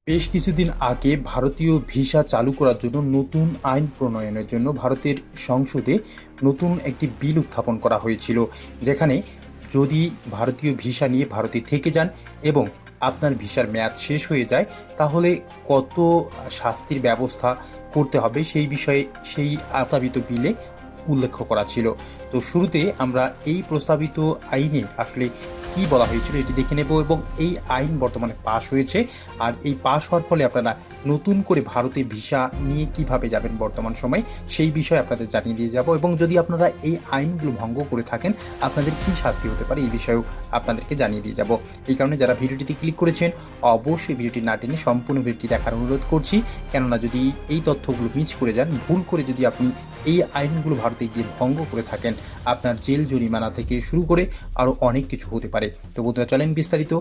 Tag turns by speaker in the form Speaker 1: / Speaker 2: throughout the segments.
Speaker 1: বেশ কিছুদিন আগে ভারতীয় ভিসা চালু করার জন্য নতুন আইন প্রণয়নের জন্য ভারতের সংসদে নতুন একটি বিল উত্থাপন করা হয়েছিল, যেখানে যদি ভারতীয় ভিসা নিয়ে ভারতে থেকে যান এবং আপনার ভিসার মেয়াদ শেষ হয়ে যায়, তাহলে কত শাস্তির ব্যবস্থা করতে হবে সেই বিষয়ে সেই প্রস্তাবিত বিলে উল্লেখ করা ছিল। তো শুরুতে আমরা এই প্রস্তাবিত আইনে আসলে কি বলা হয়েছিল এটি দেখে নেব, এবং এই আইন বর্তমানে পাশ হয়েছে। আর এই পাশ হওয়ার ফলে আপনারা নতুন করে ভারতে ভিসা নিয়ে কিভাবে যাবেন বর্তমান সময়ে সেই বিষয়ে আপনাদের জানিয়ে দিয়ে যাব, এবং যদি আপনারা এই আইনগুলো ভঙ্গ করে থাকেন আপনাদের কি শাস্তি হতে পারে এই বিষয়েও আপনাদেরকে জানিয়ে দিয়ে যাব। এই কারণে যারা ভিডিওটিতে ক্লিক করেছেন অবশ্যই ভিডিওটি না টেনে সম্পূর্ণ ভিডিওটি দেখার অনুরোধ করছি, কেননা যদি এই তথ্যগুলো মিস করে যান, ভুল করে যদি আপনি এই আইনগুলো ভারতে গিয়ে ভঙ্গ করে থাকেন, আপনার জেল জরিমানা থেকে শুরু করে আরও অনেক কিছু হতে পারে। তো বন্ধুরা চলেন বিস্তারিত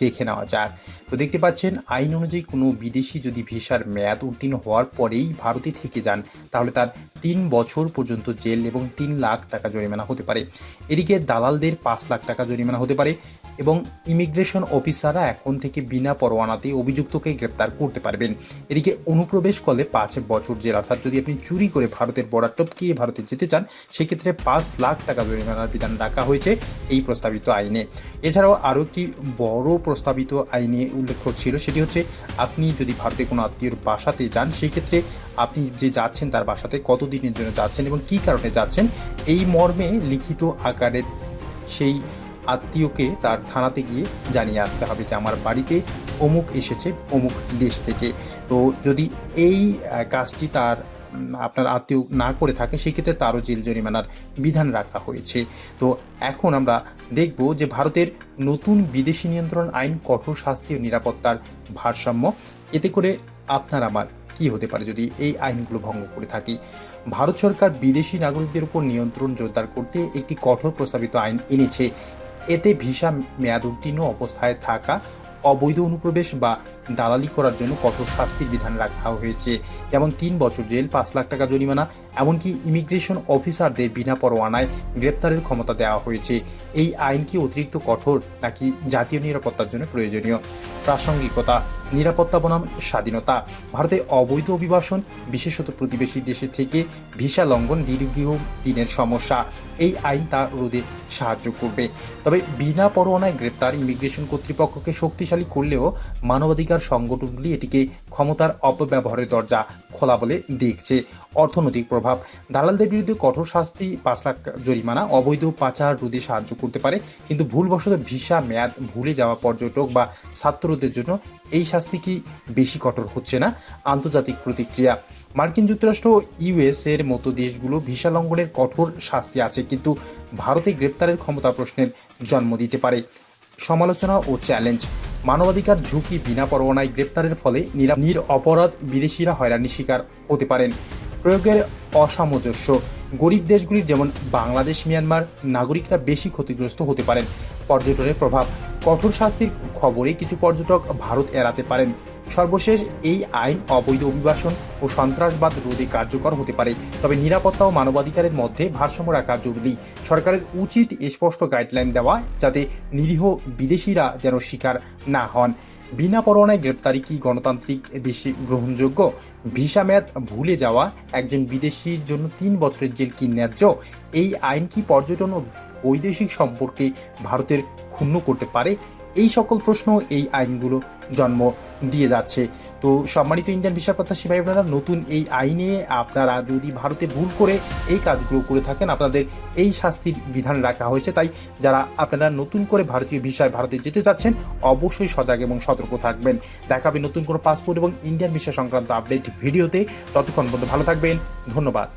Speaker 1: দেখে নেওয়া যাক। তো দেখতে পাচ্ছেন, আইন অনুযায়ী কোনো বিদেশি যদি ভিসার মেয়াদ উত্তীর্ণ হওয়ার পরেই ভারতে থেকে যান, তাহলে তার 3 বছর পর্যন্ত জেল এবং 3 লাখ টাকা জরিমানা হতে পারে। এদিকে দালালদের 5 লাখ টাকা জরিমানা হতে পারে, এবং ইমিগ্রেশন অফিসাররা এখন থেকে বিনা পরোয়ানাতে অভিযুক্তকে গ্রেপ্তার করতে পারবেন। এদিকে অনুপ্রবেশ করলে 5 বছর জেল, অর্থাৎ যদি আপনি চুরি করে ভারতের বর্ডার টপকিয়ে ভারতে যেতে চান সেক্ষেত্রে 5 লাখ টাকা জরিমানার বিধান রাখা হয়েছে এই প্রস্তাবিত আইনে। এছাড়াও আরও একটি বড় প্রস্তাবিত আইনে উল্লেখ ছিল, সেটি হচ্ছে আপনি যদি ভারতে কোনো আত্মীয়র বাসাতে যান সেই ক্ষেত্রে আপনি যে যাচ্ছেন তার বাসাতে কতদিনের জন্য যাচ্ছেন এবং কী কারণে যাচ্ছেন এই মর্মে লিখিত আকারে সেই আত্মীয়কে তার থানাতে গিয়ে জানিয়ে আসতে হবে যে আমার বাড়িতে অমুক এসেছে অমুক দেশ থেকে। তো যদি এই কাজটি তার আপনার আত্মীয় না করে থাকে সেক্ষেত্রে তারও জেল জরিমানার বিধান রাখা হয়েছে। তো এখন আমরা দেখব যে ভারতের নতুন বিদেশি নিয়ন্ত্রণ আইন কঠোর শাস্তি ও নিরাপত্তার ভারসাম্য, এতে করে আপনার আমার কি হতে পারে যদি এই আইনগুলো ভঙ্গ করে থাকি। ভারত সরকার বিদেশি নাগরিকদের উপর নিয়ন্ত্রণ জোরদার করতে একটি কঠোর প্রস্তাবিত আইন এনেছে। এতে ভিসা মেয়াদ উত্তীর্ণ অবস্থায় থাকা, অবৈধ অনুপ্রবেশ বা দালালি করার জন্য কঠোর শাস্তির বিধান রাখা হয়েছে, যেমন 3 বছর জেল, 5 লাখ টাকা জরিমানা, এমনকি ইমিগ্রেশন অফিসারদের বিনা পরোয়ানায় গ্রেপ্তারের ক্ষমতা দেওয়া হয়েছে। এই আইন কি অতিরিক্ত কঠোর নাকি জাতীয় নিরাপত্তার জন্য প্রয়োজনীয়? প্রাসঙ্গিকতা, নিরাপত্তা বনাম স্বাধীনতা। ভারতে অবৈধ অভিবাসন, বিশেষত প্রতিবেশী দেশে থেকে ভিসা লঙ্ঘন দীর্ঘ দিনের সমস্যা, এই আইন তা রোধে সাহায্য করবে। তবে বিনা পরোয়ানায় গ্রেপ্তার ইমিগ্রেশন কর্তৃপক্ষকে শক্তিশালী করলেও মানবাধিকার সংগঠনগুলি এটিকে ক্ষমতার অপব্যবহারের দরজা খোলা বলে দেখছে। অর্থনৈতিক প্রভাব, দালালদের বিরুদ্ধে কঠোর শাস্তি, 5 লাখ জরিমানা অবৈধ পাচার রোধে সাহায্য করতে পারে, কিন্তু ভুলবশত ভিসা মেয়াদ ভুলে যাওয়া পর্যটক বা ছাত্রদের জন্য এই শাস্তি কি বেশি কঠোর হচ্ছে না? আন্তর্জাতিক প্রতিক্রিয়া, মার্কিন যুক্তরাষ্ট্র ইউএস এর মতো দেশগুলো ভিসা লঙ্ঘনের কঠোর শাস্তি আছে, কিন্তু ভারতে গ্রেপ্তারের ক্ষমতা প্রশ্নের জন্ম দিতে পারে। সমালোচনা ও চ্যালেঞ্জ, মানবাধিকার ঝুঁকি, বিনা পরোয়ানায় গ্রেপ্তারের ফলে নিরপরাধ বিদেশিরা হয়রানির শিকার হতে পারেন। প্রয়োগের অসামঞ্জস্য, গরিব দেশগুলির যেমন বাংলাদেশ, মিয়ানমার নাগরিকরা বেশি ক্ষতিগ্রস্ত হতে পারেন। পর্যটনের প্রভাব, কঠোর শাস্তির খবরে কিছু পর্যটক ভারত এড়াতে পারেন। সর্বশেষ, এই আইন অবৈধ অভিবাসন ও সন্ত্রাসবাদ রোধে কার্যকর হতে পারে, তবে নিরাপত্তা ও মানবাধিকারের মধ্যে ভারসাম্য রাখা জরুরি। সরকারের উচিত স্পষ্ট গাইডলাইন দেওয়া, যাতে নিরীহ বিদেশিরা যেন শিকার না হন। বিনা পরোয়ানায় গ্রেপ্তারি কি গণতান্ত্রিক দেশে গ্রহণযোগ্য? ভিসা মেয়াদ ভুলে যাওয়া একজন বিদেশির জন্য 3 বছরের জেল কি ন্যায্য? এই আইন কি পর্যটন ও বৈদেশিক সম্পর্কে ভারতের ক্ষুণ্ণ করতে পারে? এই সকল প্রশ্ন এই আইনগুলো জন্ম দিয়ে যাচ্ছে। তো সম্মানিত ইন্ডিয়ান ভিসা প্রত্যাশী ভাই বোনেরা, নতুন এই আইনে আপনারা যদি ভারতে ভুল করে এই কাজগুলো করে থাকেন আপনাদের এই শাস্তির বিধান রাখা হয়েছে। তাই যারা আপনারা নতুন করে ভারতীয় ভিসায় ভারতে যেতে যাচ্ছেন অবশ্যই সজাগ এবং সতর্ক থাকবেন। দেখাবে নতুন কোনো পাসপোর্ট এবং ইন্ডিয়ান ভিসা সংক্রান্ত আপডেট ভিডিওতে। ততক্ষণ পর্যন্ত ভালো থাকবেন, ধন্যবাদ।